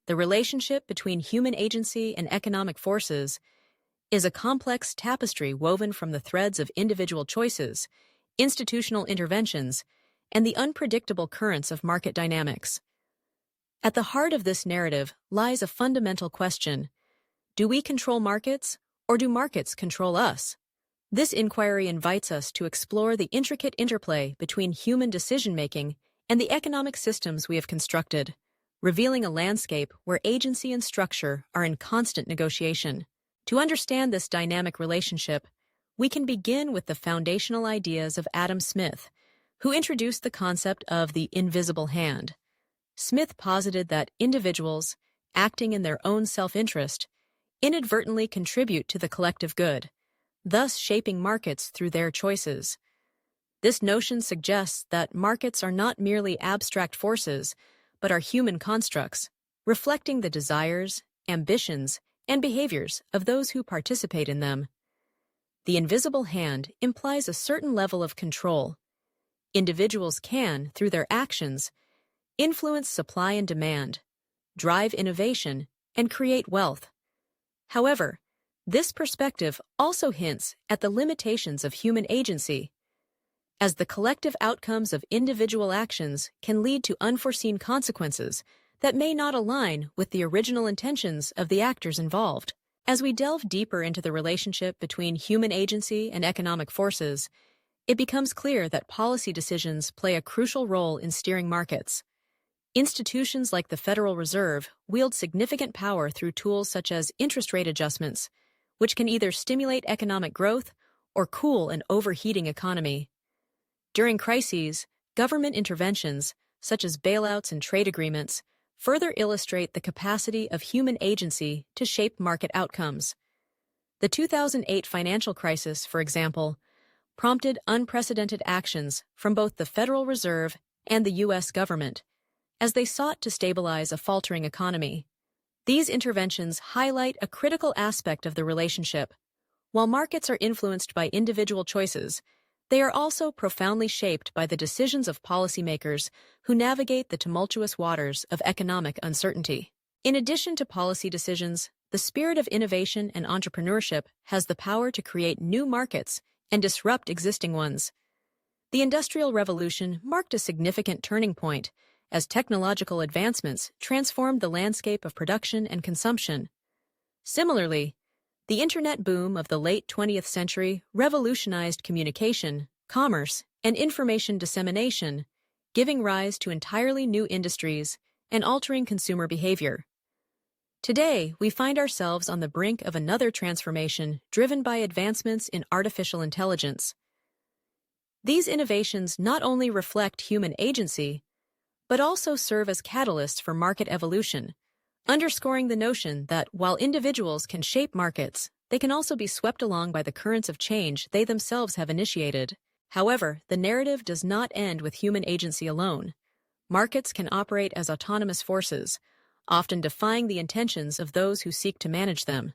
The relationship between human agency and economic forces is a complex tapestry woven from the threads of individual choices, institutional interventions, and the unpredictable currents of market dynamics. At the heart of this narrative lies a fundamental question: do we control markets, or do markets control us? This inquiry invites us to explore the intricate interplay between human decision-making and the economic systems we have constructed, revealing a landscape where agency and structure are in constant negotiation. To understand this dynamic relationship, we can begin with the foundational ideas of Adam Smith, who introduced the concept of the invisible hand. Smith posited that individuals, acting in their own self-interest, inadvertently contribute to the collective good, thus shaping markets through their choices. This notion suggests that markets are not merely abstract forces, but are human constructs, reflecting the desires, ambitions, and behaviors of those who participate in them. The invisible hand implies a certain level of control. Individuals can, through their actions, influence supply and demand, drive innovation, and create wealth. However, this perspective also hints at the limitations of human agency, as the collective outcomes of individual actions can lead to unforeseen consequences that may not align with the original intentions of the actors involved. As we delve deeper into the relationship between human agency and economic forces, it becomes clear that policy decisions play a crucial role in steering markets. Institutions like the Federal Reserve wield significant power through tools such as interest rate adjustments, which can either stimulate economic growth or cool an overheating economy. During crises, government interventions, such as bailouts and trade agreements, further illustrate the capacity of human agency to shape market outcomes. The 2008 financial crisis, for example, prompted unprecedented actions from both the Federal Reserve and the U.S. government, as they sought to stabilize a faltering economy. These interventions highlight a critical aspect of the relationship. While markets are influenced by individual choices, they are also profoundly shaped by the decisions of policymakers who navigate the tumultuous waters of economic uncertainty. In addition to policy decisions, the spirit of innovation and entrepreneurship has the power to create new markets and disrupt existing ones. The Industrial Revolution marked a significant turning point as technological advancements transformed the landscape of production and consumption. Similarly, the Internet boom of the late 20th century revolutionized communication, commerce, and information dissemination, giving rise to entirely new industries and altering consumer behavior. Today, we find ourselves on the brink of another transformation driven by advancements in artificial intelligence. These innovations not only reflect human agency, but also serve as catalysts for market evolution, underscoring the notion that while individuals can shape markets, they can also be swept along by the currents of change they themselves have initiated. However, the narrative does not end with human agency alone. Markets can operate as autonomous forces, often defying the intentions of those who seek to manage them.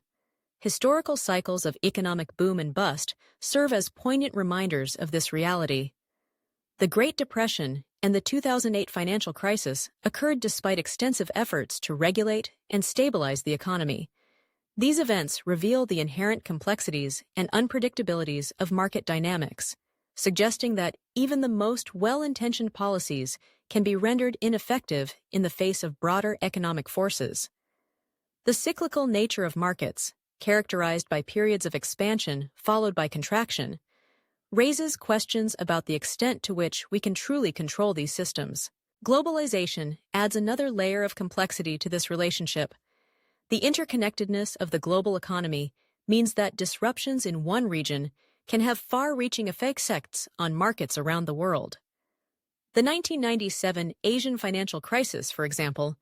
Historical cycles of economic boom and bust serve as poignant reminders of this reality. The Great Depression and the 2008 financial crisis occurred despite extensive efforts to regulate and stabilize the economy. These events reveal the inherent complexities and unpredictabilities of market dynamics, suggesting that even the most well-intentioned policies can be rendered ineffective in the face of broader economic forces. The cyclical nature of markets, characterized by periods of expansion followed by contraction, raises questions about the extent to which we can truly control these systems. Globalization adds another layer of complexity to this relationship. The interconnectedness of the global economy means that disruptions in one region can have far-reaching effects on markets around the world. The 1997 Asian financial crisis, for example,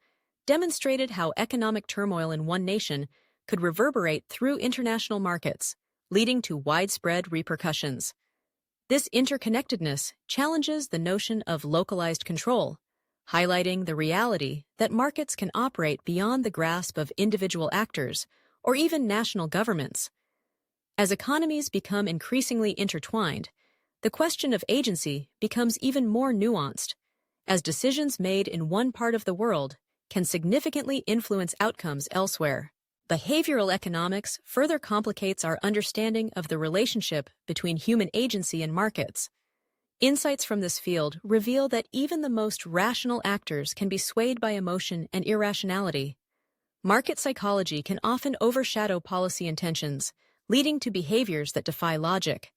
demonstrated how economic turmoil in one nation could reverberate through international markets, leading to widespread repercussions. This interconnectedness challenges the notion of localized control, highlighting the reality that markets can operate beyond the grasp of individual actors or even national governments. As economies become increasingly intertwined, the question of agency becomes even more nuanced, as decisions made in one part of the world can significantly influence outcomes elsewhere. Behavioral economics further complicates our understanding of the relationship between human agency and markets. Insights from this field reveal that even the most rational actors can be swayed by emotion and irrationality. Market psychology can often overshadow policy intentions, leading to behaviors that defy logic.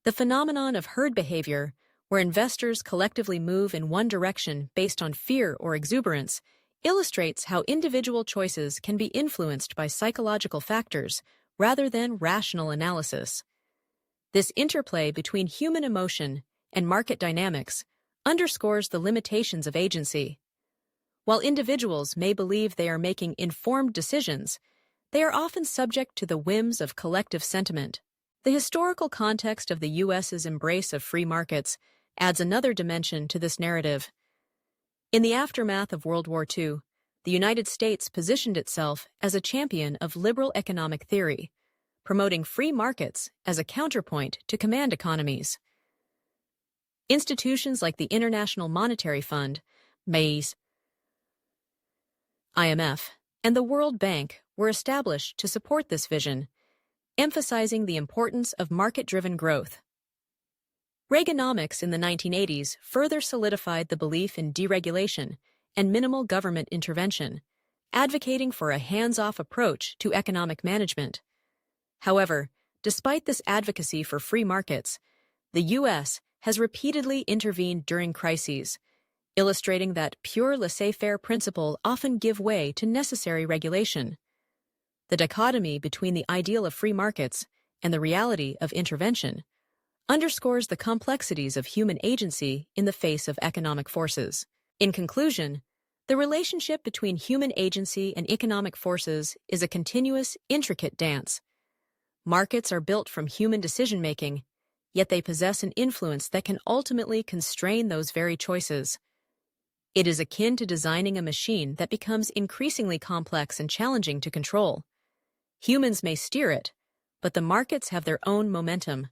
The phenomenon of herd behavior, where investors collectively move in one direction based on fear or exuberance, illustrates how individual choices can be influenced by psychological factors rather than rational analysis. This interplay between human emotion and market dynamics underscores the limitations of agency. While individuals may believe they are making informed decisions, they are often subject to the whims of collective sentiment. The historical context of the U.S.'s embrace of free markets adds another dimension to this narrative. In the aftermath of World War II, the United States positioned itself as a champion of liberal economic theory, promoting free markets as a counterpoint to command economies. Institutions like the International Monetary Fund, IMF, and the World Bank were established to support this vision, emphasizing the importance of market-driven growth. Reaganomics in the 1980s further solidified the belief in deregulation and minimal government intervention, advocating for a hands-off approach to economic management. However, despite this advocacy for free markets, the U.S. has repeatedly intervened during crises, illustrating that pure laissez-faire principles often give way to necessary regulation. The dichotomy between the ideal of free markets and the reality of intervention underscores the complexities of human agency in the face of economic forces. In conclusion, the relationship between human agency and economic forces is a continuous, intricate dance. Markets are built from human decision-making, yet they possess an influence that can ultimately constrain those very choices. It is akin to designing a machine that becomes increasingly complex and challenging to control. Humans may steer it, but the markets have their own momentum.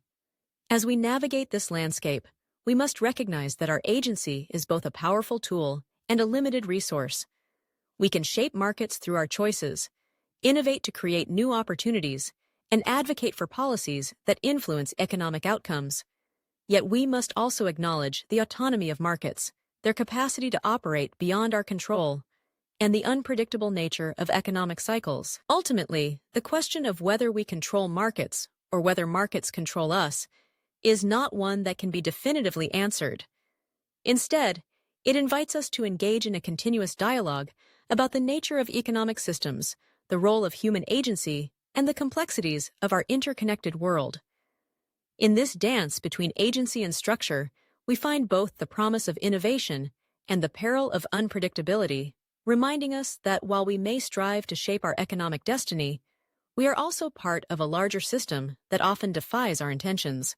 As we navigate this landscape, we must recognize that our agency is both a powerful tool and a limited resource. We can shape markets through our choices, innovate to create new opportunities, and advocate for policies that influence economic outcomes. Yet we must also acknowledge the autonomy of markets, their capacity to operate beyond our control, and the unpredictable nature of economic cycles. Ultimately, the question of whether we control markets or whether markets control us is not one that can be definitively answered. Instead, it invites us to engage in a continuous dialogue about the nature of economic systems, the role of human agency, and the complexities of our interconnected world. In this dance between agency and structure, we find both the promise of innovation and the peril of unpredictability, reminding us that while we may strive to shape our economic destiny, we are also part of a larger system that often defies our intentions.